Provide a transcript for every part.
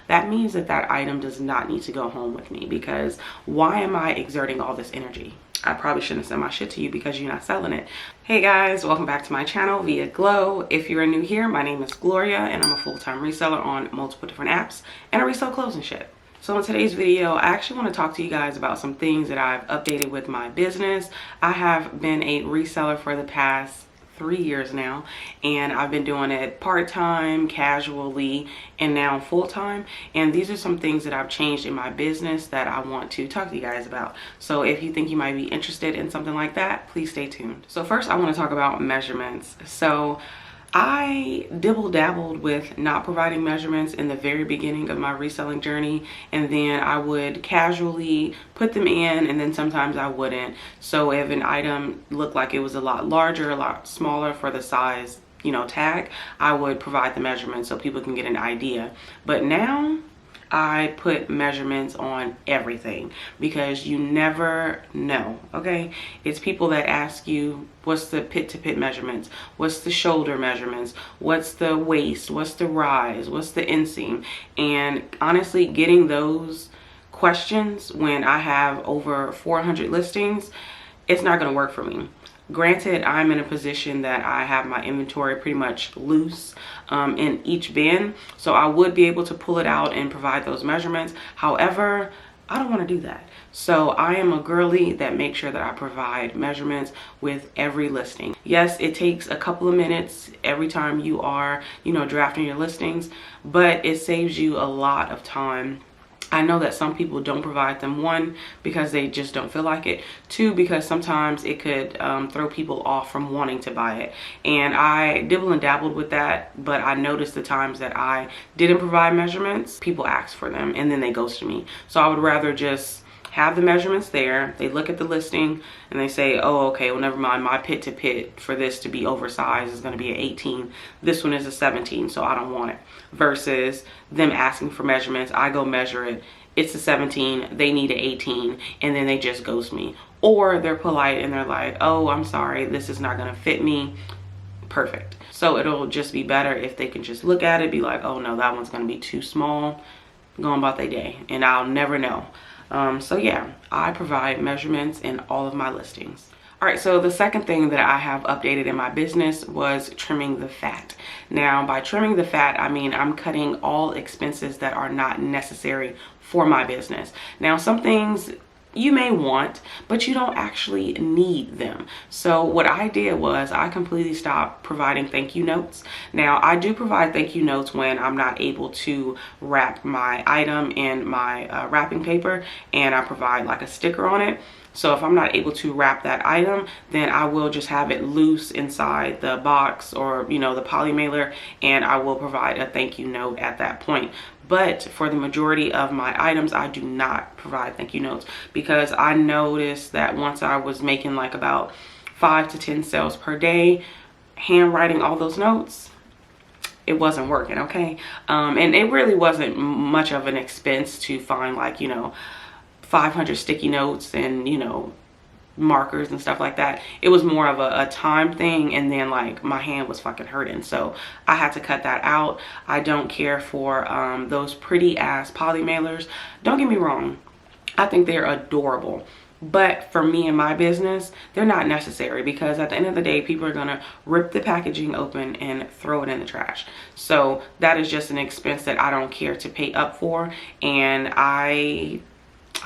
that means that that item does not need to go home with me, because why am I exerting all this energy? I probably shouldn't send my shit to you because you're not selling it. Hey guys, welcome back to my channel, Viaglo. If you're new here, my name is Gloria and I'm a full-time reseller on multiple different apps, and I resell clothes and shit. So in today's video, I actually want to talk to you guys about some things that I've updated with my business. I have been a reseller for the past 3 years now, and I've been doing it part-time, casually, and now full-time. And these are some things that I've changed in my business that I want to talk to you guys about. So if you think you might be interested in something like that, please stay tuned. So first I want to talk about measurements. So I dibble-dabbled with not providing measurements in the very beginning of my reselling journey, and then I would casually put them in, and then sometimes I wouldn't. So if an item looked like it was a lot larger, a lot smaller for the size, tag, I would provide the measurements so people can get an idea. But now I put measurements on everything, because you never know, okay? It's people that ask you, what's the pit-to-pit measurements? What's the shoulder measurements? What's the waist? What's the rise? What's the inseam? And honestly, getting those questions when I have over 400 listings, it's not gonna work for me. Granted, I'm in a position that I have my inventory pretty much loose in each bin, so I would be able to pull it out and provide those measurements. However, I don't want to do that. So I am a girly that makes sure that I provide measurements with every listing. Yes, it takes a couple of minutes every time you are, drafting your listings, but it saves you a lot of time. I know that some people don't provide them, one, because they just don't feel like it, two, because sometimes it could throw people off from wanting to buy it. And I dibble and dabbled with that, but I noticed the times that I didn't provide measurements, people asked for them and then they ghosted me. So I would rather just have the measurements there, they look at the listing and they say, oh, okay, well, never mind, my pit to pit for this to be oversized is going to be an 18, this one is a 17, so I don't want it. Versus them asking for measurements, I go measure it, it's a 17, they need an 18, and then they just ghost me. Or they're polite and they're like, oh, I'm sorry, this is not going to fit me. Perfect. So it'll just be better if they can just look at it, be like, oh no, that one's going to be too small, go on about their day, and I'll never know. So yeah, I provide measurements in all of my listings. All right, so the second thing that I have updated in my business was trimming the fat. Now, by trimming the fat, I mean I'm cutting all expenses that are not necessary for my business. Now, some things you may want, but you don't actually need them. So what I did was I completely stopped providing thank you notes. Now, I do provide thank you notes when I'm not able to wrap my item in my wrapping paper, and I provide like a sticker on it. So if I'm not able to wrap that item, then I will just have it loose inside the box or, the poly mailer, and I will provide a thank you note at that point. But for the majority of my items, I do not provide thank you notes, because I noticed that once I was making like about 5 to 10 sales per day, handwriting all those notes, it wasn't working, okay? And it really wasn't much of an expense to find like, 500 sticky notes and, markers and stuff like that. It was more of a time thing, and then like my hand was fucking hurting, so I had to cut that out. I don't care for those pretty ass poly mailers. Don't get me wrong, I think they're adorable, but for me and my business, they're not necessary, because at the end of the day, people are gonna rip the packaging open and throw it in the trash. So that is just an expense that I don't care to pay up for, and I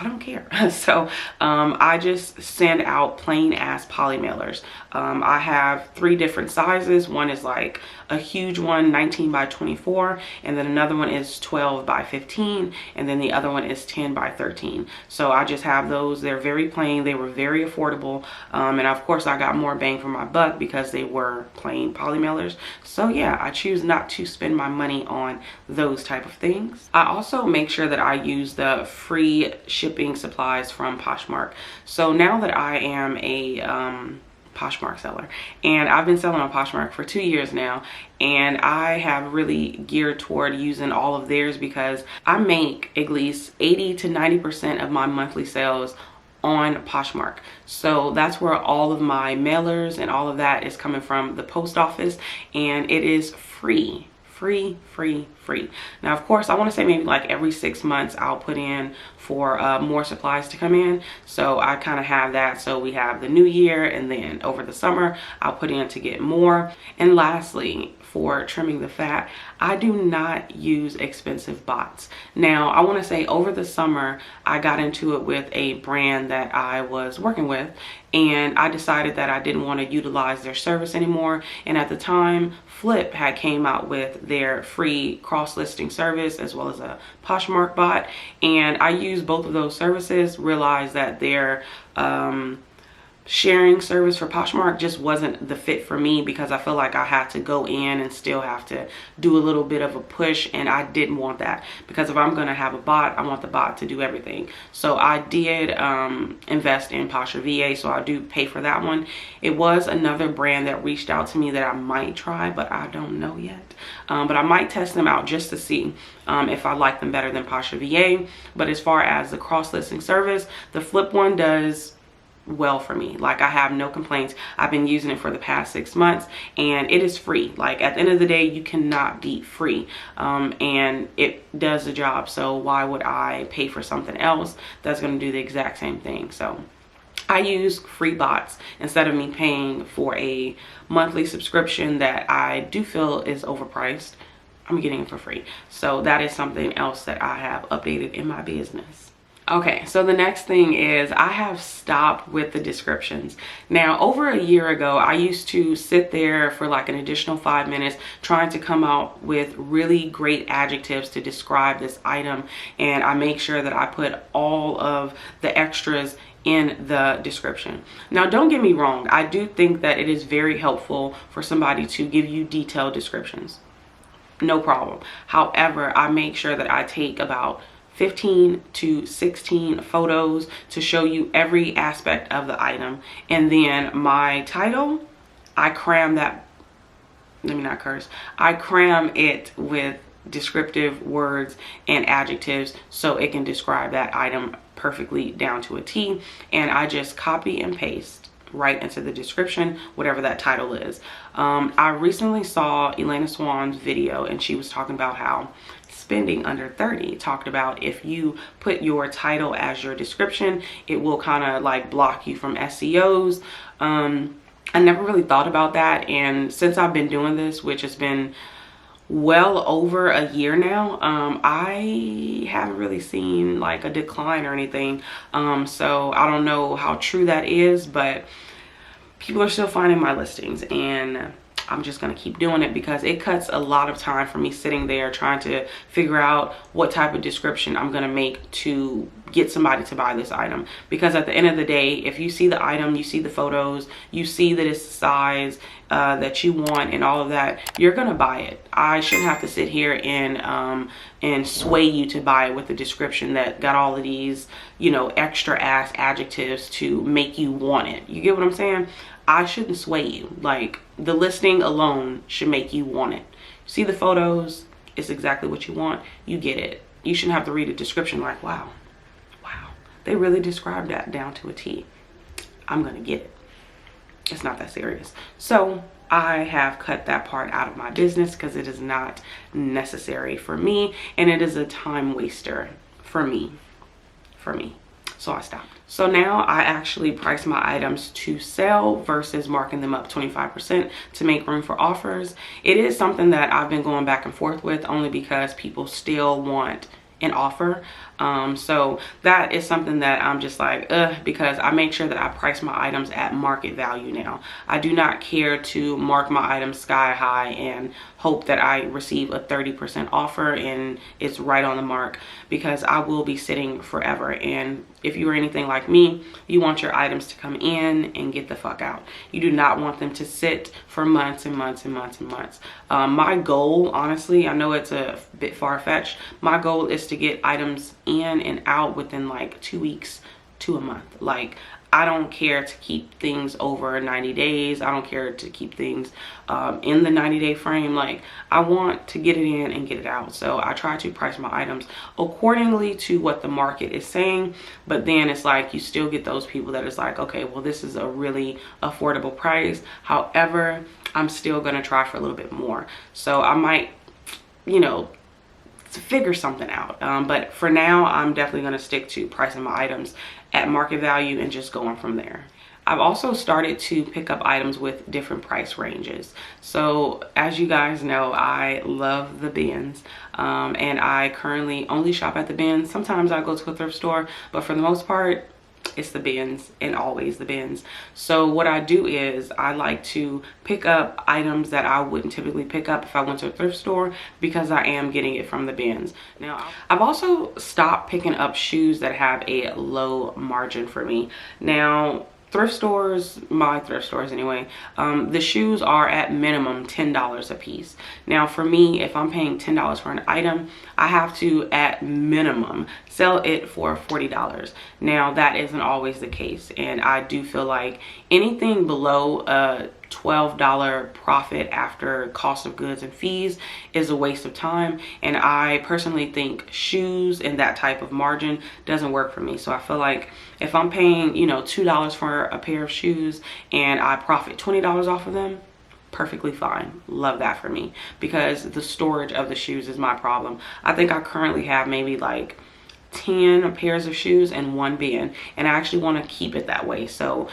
don't care. So I just send out plain ass poly mailers. I have 3 different sizes. One is like a huge one, 19 by 24, and then another one is 12 by 15, and then the other one is 10 by 13. So I just have those. They're very plain, they were very affordable, and of course I got more bang for my buck because they were plain poly mailers. So yeah, I choose not to spend my money on those type of things. I also make sure that I use the free shipping supplies from Poshmark. So now that I am a Poshmark seller, and I've been selling on Poshmark for 2 years now, and I have really geared toward using all of theirs, because I make at least 80 to 90% of my monthly sales on Poshmark. So that's where all of my mailers and all of that is coming from, the post office, and it is free. free. Now, of course, I want to say maybe like every 6 months I'll put in for more supplies to come in. So I kind of have that. So we have the new year, and then over the summer I'll put in to get more. And lastly, for trimming the fat, I do not use expensive bots. Now, I want to say over the summer I got into it with a brand that I was working with, and I decided that I didn't want to utilize their service anymore. And at the time, Flip had came out with their free cross-listing service as well as a Poshmark bot, and I used both of those services, realized that their sharing service for Poshmark just wasn't the fit for me, because I feel like I had to go in and still have to do a little bit of a push, and I didn't want that, because if I'm gonna have a bot, I want the bot to do everything. So I did invest in Poshmark VA, so I do pay for that one. It was another brand that reached out to me that I might try, but I don't know yet. But I might test them out just to see if I like them better than Poshmark VA. But as far as the cross-listing service, the Flip one does well for me. Like, I have no complaints. I've been using it for the past 6 months, and it is free. Like, at the end of the day, you cannot beat free, and it does the job. So why would I pay for something else that's going to do the exact same thing? So I use free bots instead of me paying for a monthly subscription that I do feel is overpriced. I'm getting it for free. So that is something else that I have updated in my business. Okay, so the next thing is I have stopped with the descriptions. Now, over a year ago, I used to sit there for like an additional 5 minutes trying to come out with really great adjectives to describe this item, and I make sure that I put all of the extras in the description. Now, don't get me wrong, I do think that it is very helpful for somebody to give you detailed descriptions. No problem. However, I make sure that I take about 15 to 16 photos to show you every aspect of the item, and then my title, I cram that, let me not curse, I cram it with descriptive words and adjectives so it can describe that item perfectly down to a T, and I just copy and paste right into the description whatever that title is. I recently saw Elena Swan's video, and she was talking about how spending under 30, talked about if you put your title as your description, it will kind of like block you from SEOs. I never really thought about that, and since I've been doing this, which has been well over a year now, I haven't really seen like a decline or anything. So I don't know how true that is, but people are still finding my listings, and I'm just gonna keep doing it because it cuts a lot of time for me sitting there trying to figure out what type of description I'm gonna make to get somebody to buy this item. Because at the end of the day, if you see the item, you see the photos, you see that it's the size that you want and all of that, you're gonna buy it. I shouldn't have to sit here and sway you to buy it with a description that got all of these, you know, extra ass adjectives to make you want it. You get what I'm saying? I shouldn't sway you. Like, the listing alone should make you want it. See the photos, it's exactly what you want, you get it. You shouldn't have to read a description like, wow, they really described that down to a T. I'm gonna get it. It's not that serious. So I have cut that part out of my business because it is not necessary for me, and it is a time waster for me. So I stopped. So now I actually price my items to sell versus marking them up 25% to make room for offers. It is something that I've been going back and forth with, only because people still want an offer. So that is something that I'm just like, because I make sure that I price my items at market value now. I do not care to mark my items sky high and hope that I receive a 30% offer and it's right on the mark, because I will be sitting forever. And if you are anything like me, you want your items to come in and get the fuck out. You do not want them to sit for months and months and months and months. My goal, honestly, I know it's a bit far-fetched, my goal is to get items in and out within like 2 weeks to a month. Like, I don't care to keep things over 90 days. I don't care to keep things in the 90-day frame. Like, I want to get it in and get it out. So I try to price my items accordingly to what the market is saying. But then it's like, you still get those people that is like, okay, well, this is a really affordable price. However, I'm still gonna try for a little bit more. So I might, you know, figure something out. But for now, I'm definitely going to stick to pricing my items at market value and just going from there. I've also started to pick up items with different price ranges. So as you guys know, I love the bins, and I currently only shop at the bins. Sometimes I go to a thrift store, but for the most part, it's the bins, and always the bins. So what I do is I like to pick up items that I wouldn't typically pick up if I went to a thrift store, because I am getting it from the bins. Now, I've also stopped picking up shoes that have a low margin for me. Now, thrift stores, my thrift stores anyway, the shoes are at minimum $10 a piece. Now for me, if I'm paying $10 for an item, I have to at minimum sell it for $40. Now that isn't always the case, and I do feel like anything below a $12 profit after cost of goods and fees is a waste of time, and I personally think shoes and that type of margin doesn't work for me. So I feel like if I'm paying, you know, $2 for a pair of shoes and I profit $20 off of them, perfectly fine. Love that for me, because the storage of the shoes is my problem. I think I currently have maybe like 10 pairs of shoes in one bin, and I actually want to keep it that way. So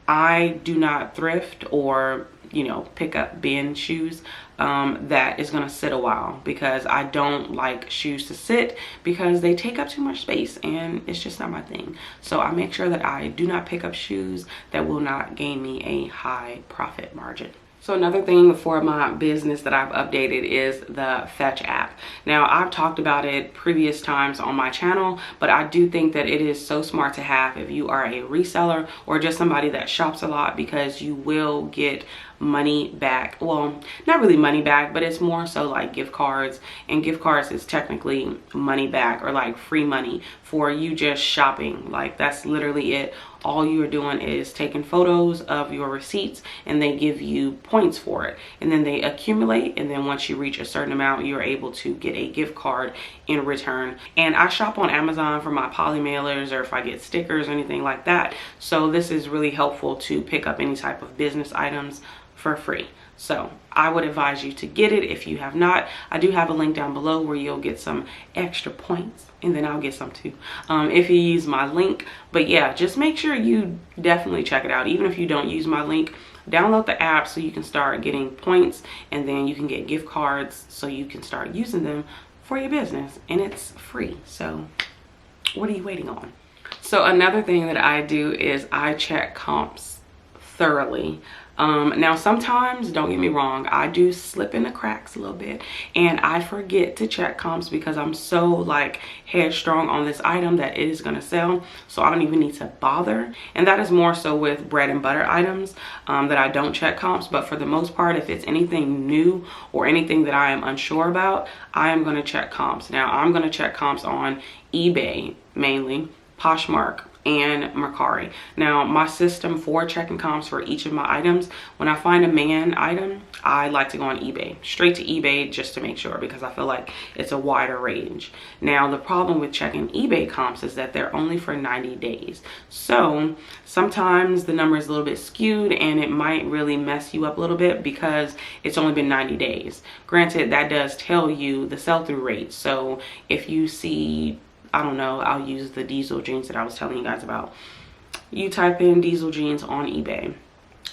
I do not thrift or, you know, pick up bin shoes that is going to sit a while, because I don't like shoes to sit because they take up too much space, and it's just not my thing. So I make sure that I do not pick up shoes that will not gain me a high profit margin. So another thing for my business that I've updated is the Fetch app. Now, I've talked about it previous times on my channel, but I do think that it is so smart to have if you are a reseller or just somebody that shops a lot, because you will get money back. Well, not really money back, but it's more so like gift cards, and gift cards is technically money back, or like free money for you just shopping. Like, that's literally it. All you're doing is taking photos of your receipts, and they give you points for it, and then they accumulate, and then once you reach a certain amount, you're able to get a gift card in return. And I shop on Amazon for my poly mailers, or if I get stickers or anything like that. So this is really helpful to pick up any type of business items for free. So I would advise you to get it if you have not. I do have a link down below where you'll get some extra points, and then I'll get some too if you use my link. But yeah, just make sure you definitely check it out. Even if you don't use my link, download the app so you can start getting points, and then you can get gift cards so you can start using them for your business, and it's free. So what are you waiting on? So another thing that I do is I check comps thoroughly. Now sometimes, don't get me wrong, I do slip in the cracks a little bit, and I forget to check comps because I'm so like headstrong on this item that it is going to sell, so I don't even need to bother. And that is more so with bread and butter items that I don't check comps. But for the most part, if it's anything new or anything that I am unsure about, I am going to check comps. Now I'm going to check comps on eBay mainly, Poshmark, and Mercari. Now my system for checking comps for each of my items, when I find a man item, I like to go on eBay, straight to eBay, just to make sure, because I feel like it's a wider range. Now the problem with checking eBay comps is that they're only for 90 days. So sometimes the number is a little bit skewed, and it might really mess you up a little bit because it's only been 90 days. Granted, that does tell you the sell-through rate. So if you see, I don't know, I'll use the diesel jeans that I was telling you guys about. You type in diesel jeans on eBay,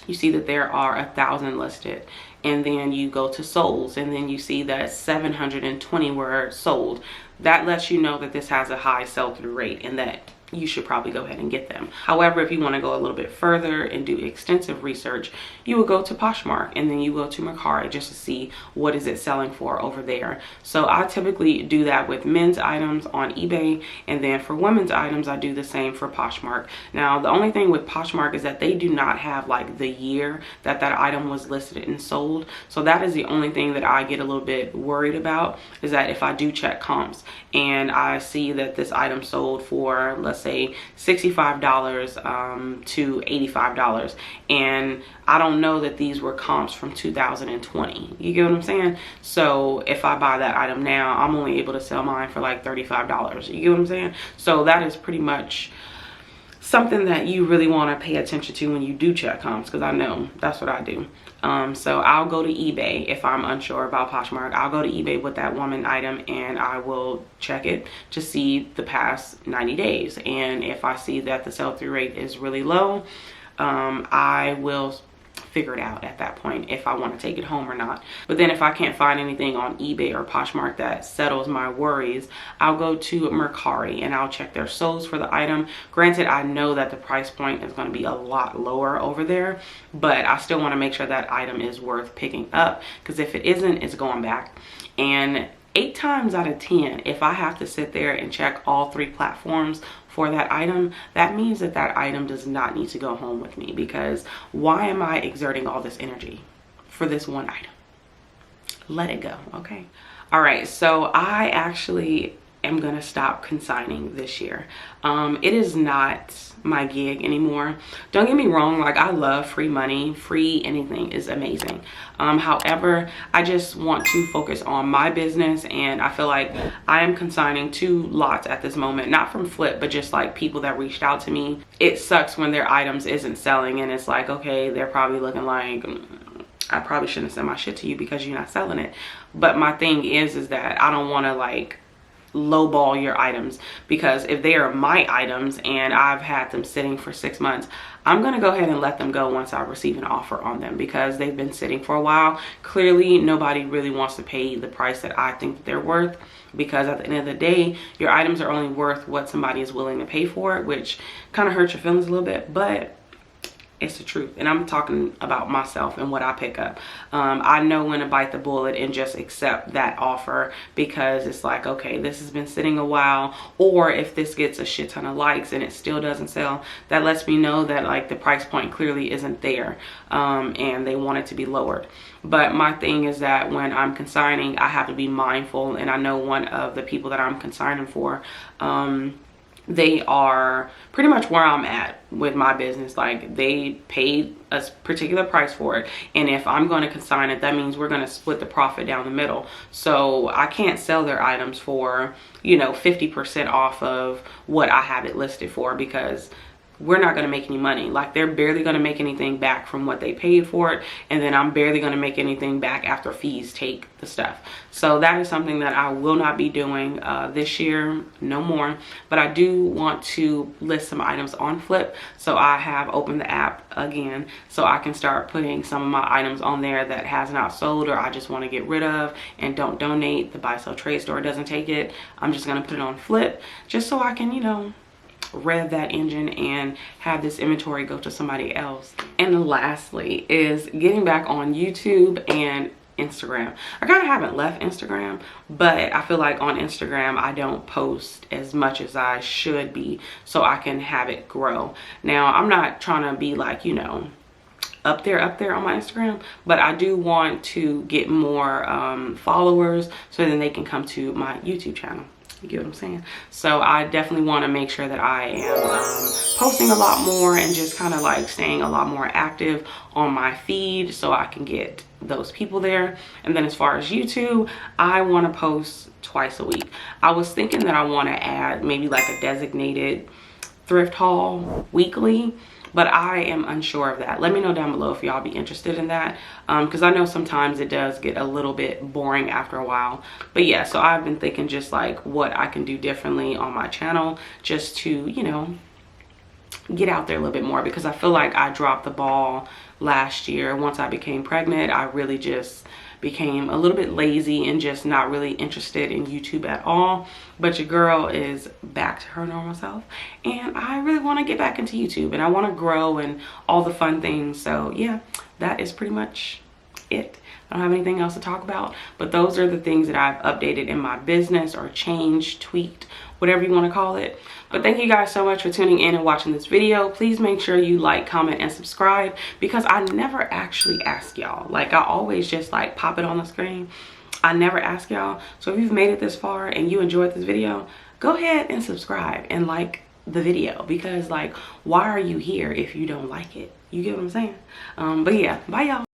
you see that there are 1,000 listed, and then you go to solds, and then you see that 720 were sold. That lets you know that this has a high sell-through rate, and that you should probably go ahead and get them. However, if you want to go a little bit further and do extensive research, you will go to Poshmark, and then you go to Mercari just to see what is it selling for over there. So I typically do that with men's items on eBay, and then for women's items I do the same for Poshmark. Now the only thing with Poshmark is that they do not have like the year that that item was listed and sold. So that is the only thing that I get a little bit worried about, is that if I do check comps and I see that this item sold for, let's say $65 to $85, and I don't know that these were comps from 2020. You get what I'm saying? So if I buy that item now, I'm only able to sell mine for like $35. You get what I'm saying? So that is pretty much something that you really want to pay attention to when you do check comps, because I know that's what I do. So I'll go to eBay if I'm unsure about Poshmark. I'll go to eBay with that woman item and I will check it to see the past 90 days. And if I see that the sell-through rate is really low, I will figure it out at that point if I want to take it home or not. But then if I can't find anything on eBay or Poshmark that settles my worries, I'll go to Mercari and I'll check their solds for the item. Granted, I know that the price point is going to be a lot lower over there, but I still want to make sure that item is worth picking up, because if it isn't, it's going back. And 8 times out of 10, if I have to sit there and check all 3 platforms for that item, that means that that item does not need to go home with me, because why am I exerting all this energy for this one item? Let it go, okay? All right, so I actually am gonna stop consigning this year. It is not my gig anymore. Don't get me wrong, like I love free money. Free anything is amazing. However, I just want to focus on my business, and I feel like I am consigning 2 lots at this moment, not from flip, but just like people that reached out to me. It sucks when their items isn't selling, and it's like, okay, they're probably looking like, I probably shouldn't send my shit to you because you're not selling it. But my thing is that I don't want to like lowball your items, because if they are my items and I've had them sitting for 6 months, I'm gonna go ahead and let them go once I receive an offer on them, because they've been sitting for a while. Clearly nobody really wants to pay the price that I think that they're worth, because at the end of the day, your items are only worth what somebody is willing to pay for it, which kind of hurts your feelings a little bit, but it's the truth. And I'm talking about myself and what I pick up. I know when to bite the bullet and just accept that offer, because it's like, okay, this has been sitting a while. Or if this gets a shit ton of likes and it still doesn't sell, that lets me know that like the price point clearly isn't there, and they want it to be lowered. But my thing is that when I'm consigning, I have to be mindful. And I know one of the people that I'm consigning for, they are pretty much where I'm at with my business. Like they paid a particular price for it, and if I'm going to consign it, that means we're going to split the profit down the middle. So I can't sell their items for, you know, 50% off of what I have it listed for, because we're not going to make any money. Like they're barely going to make anything back from what they paid for it, and then I'm barely going to make anything back after fees take the stuff. So that is something that I will not be doing this year, no more. But I do want to list some items on Flip, so I have opened the app again so I can start putting some of my items on there that has not sold or I just want to get rid of and don't donate. The buy sell trade store doesn't take it. I'm just going to put it on Flip just so I can, you know, rev that engine and have this inventory go to somebody else. And lastly is getting back on YouTube and Instagram. I kind of haven't left Instagram, but I feel like on Instagram I don't post as much as I should be, so I can have it grow. Now I'm not trying to be like, you know, up there on my Instagram, but I do want to get more followers so then they can come to my YouTube channel. You get what I'm saying? So I definitely want to make sure that I am posting a lot more and just kind of like staying a lot more active on my feed so I can get those people there. And then as far as YouTube, I want to post twice a week. I was thinking that I want to add maybe like a designated thrift haul weekly, but I am unsure of that. Let me know down below if y'all be interested in that, because I know sometimes it does get a little bit boring after a while. But yeah, so I've been thinking just like what I can do differently on my channel just to, you know, get out there a little bit more, because I feel like I dropped the ball last year. Once I became pregnant, I really just became a little bit lazy and just not really interested in YouTube at all. But your girl is back to her normal self, and I really want to get back into YouTube and I want to grow and all the fun things. So yeah, that is pretty much it. I don't have anything else to talk about, but those are the things that I've updated in my business or changed, tweaked, whatever you want to call it. But thank you guys so much for tuning in and watching this video. Please make sure you like, comment, and subscribe, because I never actually ask y'all. Like I always just like pop it on the screen. I never ask y'all. So if you've made it this far and you enjoyed this video, go ahead and subscribe and like the video, because like, why are you here if you don't like it? You get what I'm saying? But yeah, bye y'all.